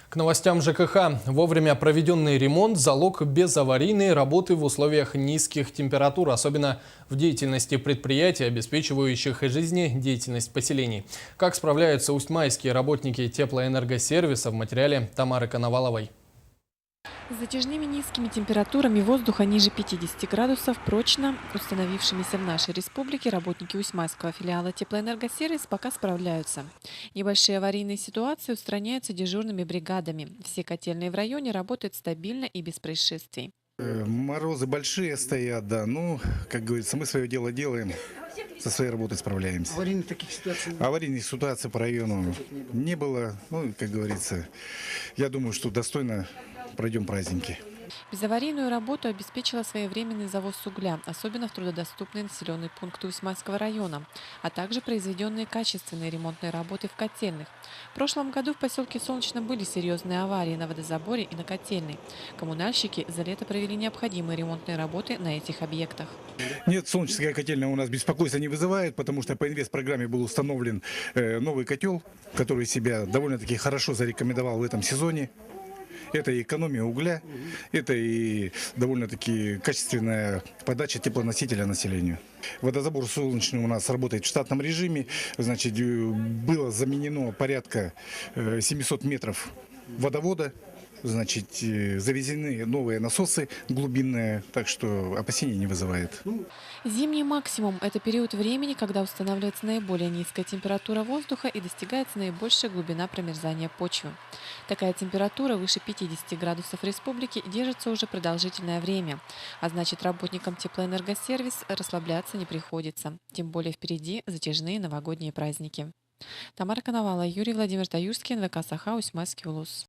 К новостям ЖКХ. Вовремя проведенный ремонт – залог безаварийной работы в условиях низких температур, особенно в деятельности предприятий, обеспечивающих жизнедеятельность поселений. Как справляются усть-майские работники теплоэнергосервиса, в материале Тамары Коноваловой. С затяжными низкими температурами воздуха ниже 50 градусов прочно установившимися в нашей республике работники усть-майского филиала «Теплоэнергосервис» пока справляются. Небольшие аварийные ситуации устраняются дежурными бригадами. Все котельные в районе работают стабильно и без происшествий. Морозы большие стоят, да. Ну, как говорится, мы свое дело делаем, со своей работой справляемся. Аварийных ситуаций по району не было. Ну, как говорится, я думаю, что достойно пройдем праздники. Безаварийную работу обеспечила своевременный завоз угля, особенно в трудодоступные населенные пункты Усть-Майского района, а также произведенные качественные ремонтные работы в котельных. В прошлом году в поселке Солнечно были серьезные аварии на водозаборе и на котельной. Коммунальщики за лето провели необходимые ремонтные работы на этих объектах. Нет, солнечная котельная у нас беспокойства не вызывает, потому что по инвестпрограмме был установлен новый котел, который себя довольно-таки хорошо зарекомендовал в этом сезоне. Это и экономия угля, это и довольно-таки качественная подача теплоносителя населению. Водозабор солнечный у нас работает в штатном режиме. Значит, было заменено порядка 700 метров водовода. Значит, завезены новые насосы глубинные, так что опасений не вызывает. Зимний максимум – это период времени, когда устанавливается наиболее низкая температура воздуха и достигается наибольшая глубина промерзания почвы. Такая температура выше 50 градусов в республике держится уже продолжительное время, а значит, работникам теплоэнергосервис расслабляться не приходится. Тем более впереди затяжные новогодние праздники. Тамара Коновалова, Юрий Владимир Таюрский, НВК «Саха», Усть-Майский улус.